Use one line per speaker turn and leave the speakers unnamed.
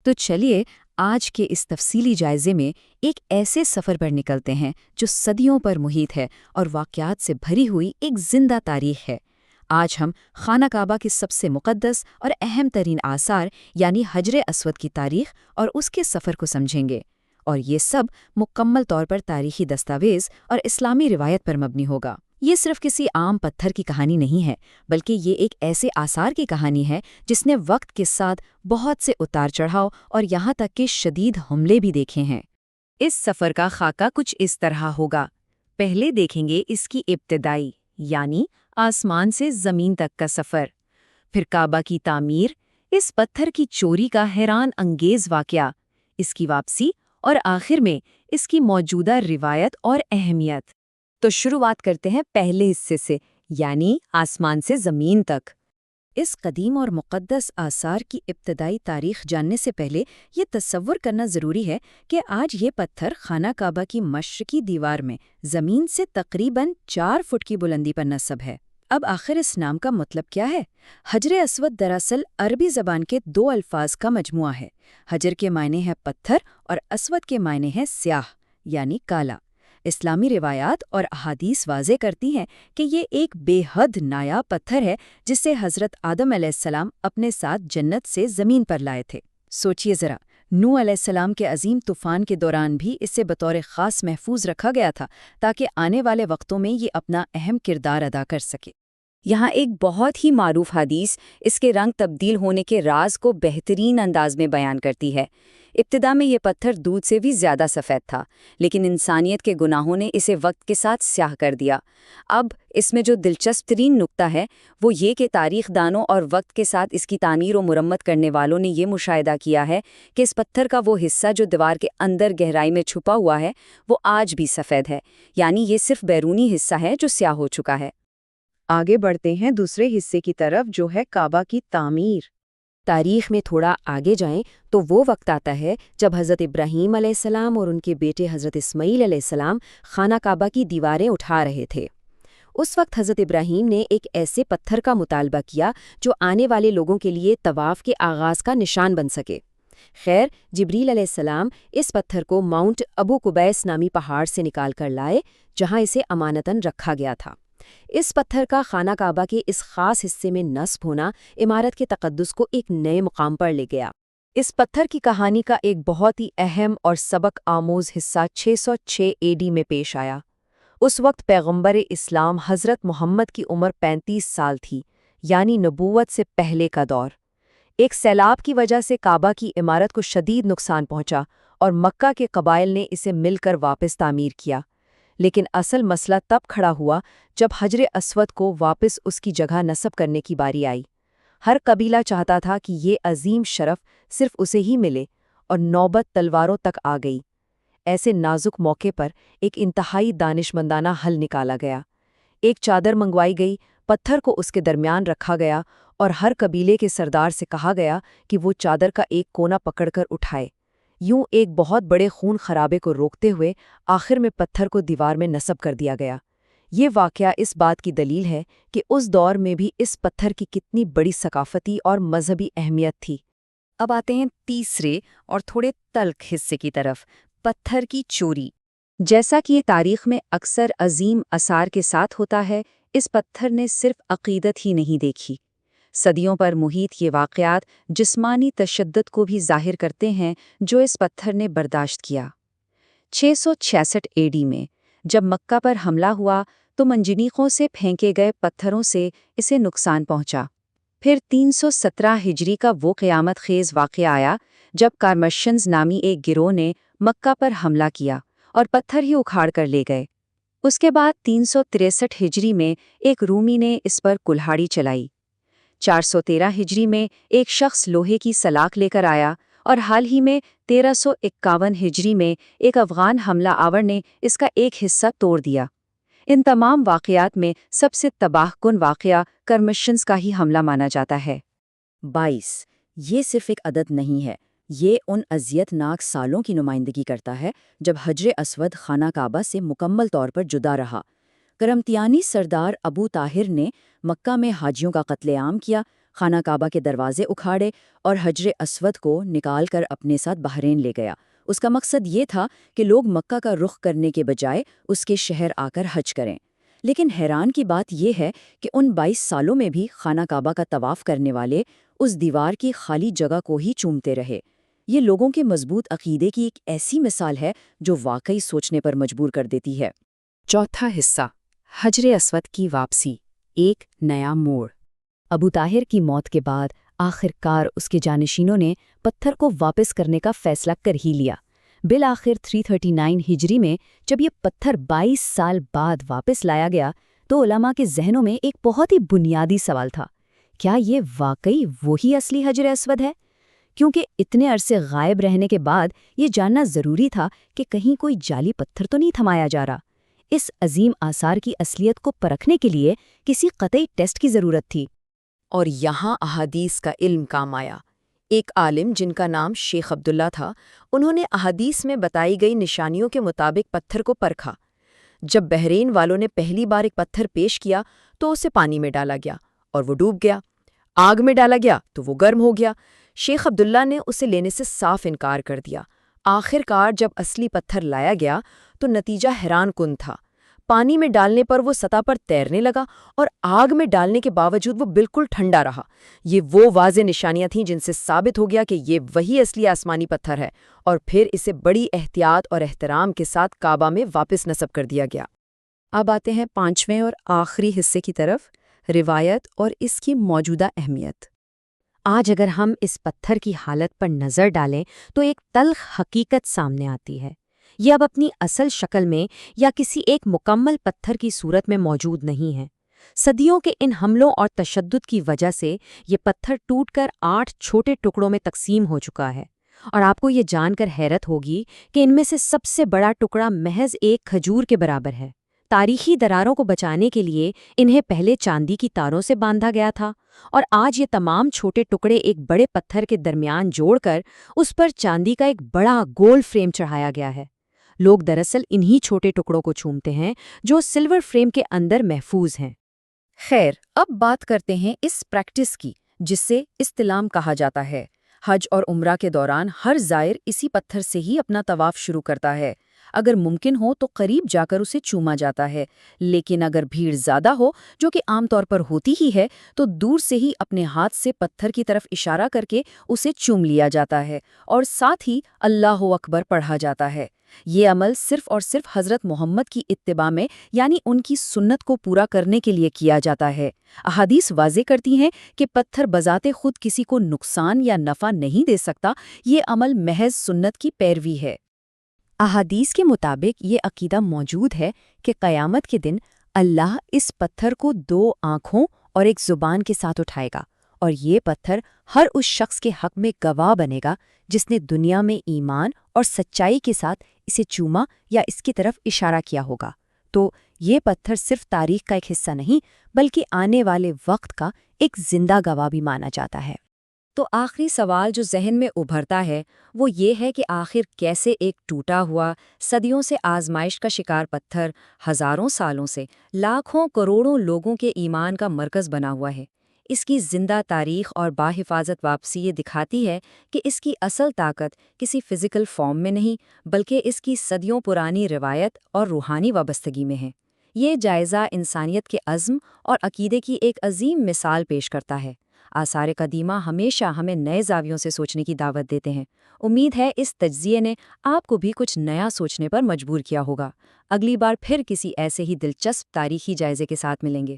تو چلیے آج کے اس تفصیلی جائزے میں ایک ایسے سفر پر نکلتے ہیں جو صدیوں پر محیط ہے اور واقعات سے بھری ہوئی ایک زندہ تاریخ ہے۔ آج ہم خانہ کعبہ کے سب سے مقدس اور اہم ترین آثار یعنی حجر اسود کی تاریخ اور اس کے سفر کو سمجھیں گے، اور یہ سب مکمل طور پر تاریخی دستاویز اور اسلامی روایت پر مبنی ہوگا۔ یہ صرف کسی عام پتھر کی کہانی نہیں ہے، بلکہ یہ ایک ایسے آثار کی کہانی ہے جس نے وقت کے ساتھ بہت سے اتار چڑھاؤ اور یہاں تک کہ شدید حملے بھی دیکھے ہیں۔
اس سفر کا خاکہ کچھ اس طرح ہوگا۔ پہلے دیکھیں گے اس کی ابتدائی یعنی آسمان سے زمین تک کا سفر، پھر کعبہ کی تعمیر، اس پتھر کی چوری کا حیران انگیز واقعہ، اس کی واپسی اور آخر میں اس کی موجودہ روایت اور اہمیت۔ تو شروعات کرتے ہیں پہلے حصے سے، یعنی آسمان سے زمین تک۔
اس قدیم اور مقدس آثار کی ابتدائی تاریخ جاننے سے پہلے یہ تصور کرنا ضروری ہے کہ آج یہ پتھر خانہ کعبہ کی مشرقی دیوار میں زمین سے تقریباً 4 فٹ کی بلندی پر نصب ہے۔ اب آخر اس نام کا مطلب کیا ہے؟ حجر اسود دراصل عربی زبان کے 2 الفاظ کا مجموعہ ہے۔ حجر کے معنی ہے پتھر اور اسود کے معنی ہے سیاہ یعنی کالا۔ اسلامی روایات اور احادیث واضح کرتی ہیں کہ یہ ایک بے حد نایاب پتھر ہے جسے حضرت آدم علیہ السلام اپنے ساتھ جنت سے زمین پر لائے تھے۔ سوچئے ذرا، نوح علیہ السلام کے عظیم طوفان کے دوران بھی اسے بطور خاص محفوظ رکھا گیا تھا تاکہ آنے والے وقتوں میں یہ اپنا اہم کردار ادا کر سکے۔
یہاں ایک بہت ہی معروف حدیث اس کے رنگ تبدیل ہونے کے راز کو بہترین انداز میں بیان کرتی ہے۔ ابتدا میں یہ پتھر دودھ سے بھی زیادہ سفید تھا، لیکن انسانیت کے گناہوں نے اسے وقت کے ساتھ سیاہ کر دیا۔ اب اس میں جو دلچسپ ترین نکتہ ہے وہ یہ کہ تاریخ دانوں اور وقت کے ساتھ اس کی تعمیر و مرمت کرنے والوں نے یہ مشاہدہ کیا ہے کہ اس پتھر کا وہ حصہ جو دیوار کے اندر گہرائی میں چھپا ہوا ہے وہ آج بھی سفید ہے، یعنی یہ صرف بیرونی حصہ ہے جو سیاہ ہو چکا ہے۔
آگے بڑھتے ہیں دوسرے حصے کی طرف جو ہے کعبہ کی تعمیر۔
تاریخ میں تھوڑا آگے جائیں تو وہ وقت آتا ہے جب حضرت ابراہیم علیہ السلام اور ان کے بیٹے حضرت اسماعیل علیہ السلام خانہ کعبہ کی دیواریں اٹھا رہے تھے۔ اس وقت حضرت ابراہیم نے ایک ایسے پتھر کا مطالبہ کیا جو آنے والے لوگوں کے لیے طواف کے آغاز کا نشان بن سکے۔ خیر، جبریل علیہ السلام اس پتھر کو ماؤنٹ ابو قبیس نامی پہاڑ سے نکال کر لائے جہاں اسے امانتاً رکھا گیا تھا۔ اس پتھر کا خانہ کعبہ کے اس خاص حصے میں نصب ہونا عمارت کے تقدس کو ایک نئے مقام پر لے گیا۔
اس پتھر کی کہانی کا ایک بہت ہی اہم اور سبق آموز حصہ 606 AD میں پیش آیا۔ اس وقت پیغمبر اسلام حضرت محمد کی عمر 35 سال تھی، یعنی نبوت سے پہلے کا دور۔ ایک سیلاب کی وجہ سے کعبہ کی عمارت کو شدید نقصان پہنچا اور مکہ کے قبائل نے اسے مل کر واپس تعمیر کیا۔ لیکن اصل مسئلہ تب کھڑا ہوا جب حجر اسود کو واپس اس کی جگہ نصب کرنے کی باری آئی۔ ہر قبیلہ چاہتا تھا کہ یہ عظیم شرف صرف اسے ہی ملے، اور نوبت تلواروں تک آ گئی۔ ایسے نازک موقع پر ایک انتہائی دانشمندانہ حل نکالا گیا۔ ایک چادر منگوائی گئی، پتھر کو اس کے درمیان رکھا گیا اور ہر قبیلے کے سردار سے کہا گیا کہ وہ چادر کا ایک کونا پکڑ کر اٹھائے۔ یوں ایک بہت بڑے خون خرابے کو روکتے ہوئے آخر میں پتھر کو دیوار میں نصب کر دیا گیا۔ یہ واقعہ اس بات کی دلیل ہے کہ اس دور میں بھی اس پتھر کی کتنی بڑی ثقافتی اور مذہبی اہمیت تھی۔
اب آتے ہیں تیسرے اور تھوڑے تلخ حصے کی طرف، پتھر کی چوری۔
جیسا کہ یہ تاریخ میں اکثر عظیم آثار کے ساتھ ہوتا ہے، اس پتھر نے صرف عقیدت ہی نہیں دیکھی۔ صدیوں پر محیط یہ واقعات جسمانی تشدد کو بھی ظاہر کرتے ہیں جو اس پتھر نے برداشت کیا۔ 666 AD میں جب مکہ پر حملہ ہوا تو منجنیقوں سے پھینکے گئے پتھروں سے اسے نقصان پہنچا۔ پھر 317 ہجری کا وہ قیامت خیز واقعہ آیا جب کارمشنز نامی ایک گروہ نے مکہ پر حملہ کیا اور پتھر ہی اکھاڑ کر لے گئے۔ اس کے بعد 363 ہجری میں ایک رومی نے اس پر کلہاڑی چلائی۔ 413 ہجری میں ایک شخص لوہے کی سلاخ لے کر آیا اور حال ہی میں 1351 ہجری میں ایک افغان حملہ آور نے اس کا ایک حصہ توڑ دیا۔ ان تمام واقعات میں سب سے تباہ کن واقعہ کرمشنز کا ہی حملہ مانا جاتا ہے۔
22 یہ صرف ایک عدد نہیں ہے، یہ ان اذیت ناک سالوں کی نمائندگی کرتا ہے جب حجر اسود خانہ کعبہ سے مکمل طور پر جدا رہا۔ کرمتیانی سردار ابو طاہر نے مکہ میں حاجیوں کا قتل عام کیا، خانہ کعبہ کے دروازے اکھاڑے اور حجر اسود کو نکال کر اپنے ساتھ بحرین لے گیا۔ اس کا مقصد یہ تھا کہ لوگ مکہ کا رخ کرنے کے بجائے اس کے شہر آ کر حج کریں۔ لیکن حیران کی بات یہ ہے کہ ان 22 سالوں میں بھی خانہ کعبہ کا طواف کرنے والے اس دیوار کی خالی جگہ کو ہی چومتے رہے۔ یہ لوگوں کے مضبوط عقیدے کی ایک ایسی مثال ہے جو واقعی سوچنے پر مجبور کر دیتی ہے۔
چوتھا حصہ، حجر اسود کی واپسی، ایک نیا موڑ۔ ابو طاہر کی موت کے بعد آخر کار اس کے جانشینوں نے پتھر کو واپس کرنے کا فیصلہ کر ہی لیا۔ بالآخر 339 ہجری میں جب یہ پتھر 22 سال بعد واپس لایا گیا تو علماء کے ذہنوں میں ایک بہت ہی بنیادی سوال تھا، کیا یہ واقعی وہی اصلی حجر اسود ہے؟ کیونکہ اتنے عرصے غائب رہنے کے بعد یہ جاننا ضروری تھا کہ کہیں کوئی جعلی پتھر تو نہیں تھمایا جا رہا۔ اس عظیم آثار کی اصلیت کو پرکھنے کے لیے کسی قطعی ٹیسٹ کی ضرورت تھی، اور یہاں احادیث کا علم کام آیا۔ ایک عالم جن کا نام شیخ عبداللہ تھا، انہوں نے احادیث میں بتائی گئی نشانیوں کے مطابق پتھر کو پرکھا۔ جب بحرین والوں نے پہلی بار ایک پتھر پیش کیا تو اسے پانی میں ڈالا گیا اور وہ ڈوب گیا، آگ میں ڈالا گیا تو وہ گرم ہو گیا۔ شیخ عبداللہ نے اسے لینے سے صاف انکار کر دیا۔ آخر کار جب اصلی پتھر لایا گیا تو نتیجہ حیران کن تھا۔ پانی میں ڈالنے پر وہ سطح پر تیرنے لگا اور آگ میں ڈالنے کے باوجود وہ بالکل ٹھنڈا رہا۔ یہ وہ واضح نشانیاں تھیں جن سے ثابت ہو گیا کہ یہ وہی اصلی آسمانی پتھر ہے، اور پھر اسے بڑی احتیاط اور احترام کے ساتھ کعبہ میں واپس نصب کر دیا گیا۔
اب آتے ہیں پانچویں اور آخری حصے کی طرف، روایت اور اس کی موجودہ اہمیت۔
آج اگر ہم اس پتھر کی حالت پر نظر ڈالیں تو ایک تلخ حقیقت سامنے آتی ہے۔ یہ اب اپنی اصل شکل میں یا کسی ایک مکمل پتھر کی صورت میں موجود نہیں ہے۔ صدیوں کے ان حملوں اور تشدد کی وجہ سے یہ پتھر ٹوٹ کر 8 چھوٹے ٹکڑوں میں تقسیم ہو چکا ہے، اور آپ کو یہ جان کر حیرت ہوگی کہ ان میں سے سب سے بڑا ٹکڑا محض ایک کھجور کے برابر ہے۔ تاریخی دراروں کو بچانے کے لیے انہیں پہلے چاندی کی تاروں سے باندھا گیا تھا، اور آج یہ تمام چھوٹے ٹکڑے ایک بڑے پتھر کے درمیان جوڑ کر اس پر چاندی کا ایک بڑا گول فریم چڑھایا گیا ہے۔ لوگ دراصل انہی چھوٹے ٹکڑوں کو چومتے ہیں جو سلور فریم کے اندر محفوظ ہیں۔
خیر، اب بات کرتے ہیں اس پریکٹس کی جس سے استلام کہا جاتا ہے۔ حج اور عمرہ کے دوران ہر زائر اسی پتھر سے ہی اپنا طواف شروع کرتا ہے۔ اگر ممکن ہو تو قریب جا کر اسے چوما جاتا ہے، لیکن اگر بھیڑ زیادہ ہو، جو کہ عام طور پر ہوتی ہی ہے، تو دور سے ہی اپنے ہاتھ سے پتھر کی طرف اشارہ کر کے اسے چوم لیا جاتا ہے اور ساتھ ہی اللہ اکبر پڑھا جاتا ہے۔ یہ عمل صرف اور صرف حضرت محمد کی اتباع میں یعنی ان کی سنت کو پورا کرنے کے لیے کیا جاتا ہے۔ احادیث واضح کرتی ہیں کہ پتھر بذات خود کسی کو نقصان یا نفع نہیں دے سکتا، یہ عمل محض سنت کی پیروی ہے۔
احادیث کے مطابق یہ عقیدہ موجود ہے کہ قیامت کے دن اللہ اس پتھر کو 2 آنکھوں اور ایک زبان کے ساتھ اٹھائے گا، اور یہ پتھر ہر اس شخص کے حق میں گواہ بنے گا جس نے دنیا میں ایمان اور سچائی کے ساتھ اسے چوما یا اس کی طرف اشارہ کیا ہوگا۔ تو یہ پتھر صرف تاریخ کا ایک حصہ نہیں بلکہ آنے والے وقت کا ایک زندہ گواہ بھی مانا جاتا ہے۔
تو آخری سوال جو ذہن میں ابھرتا ہے وہ یہ ہے کہ آخر کیسے ایک ٹوٹا ہوا، صدیوں سے آزمائش کا شکار پتھر ہزاروں سالوں سے لاکھوں کروڑوں لوگوں کے ایمان کا مرکز بنا ہوا ہے۔ اس کی زندہ تاریخ اور باحفاظت واپسی یہ دکھاتی ہے کہ اس کی اصل طاقت کسی فزیکل فارم میں نہیں بلکہ اس کی صدیوں پرانی روایت اور روحانی وابستگی میں ہے۔ یہ جائزہ انسانیت کے عزم اور عقیدے کی ایک عظیم مثال پیش کرتا ہے۔ آثار قدیمہ ہمیشہ ہمیں نئے زاویوں سے سوچنے کی دعوت دیتے ہیں۔ امید ہے اس تجزیے نے آپ کو بھی کچھ نیا سوچنے پر مجبور کیا ہوگا۔ اگلی بار پھر کسی ایسے ہی دلچسپ تاریخی جائزے کے ساتھ ملیں گے۔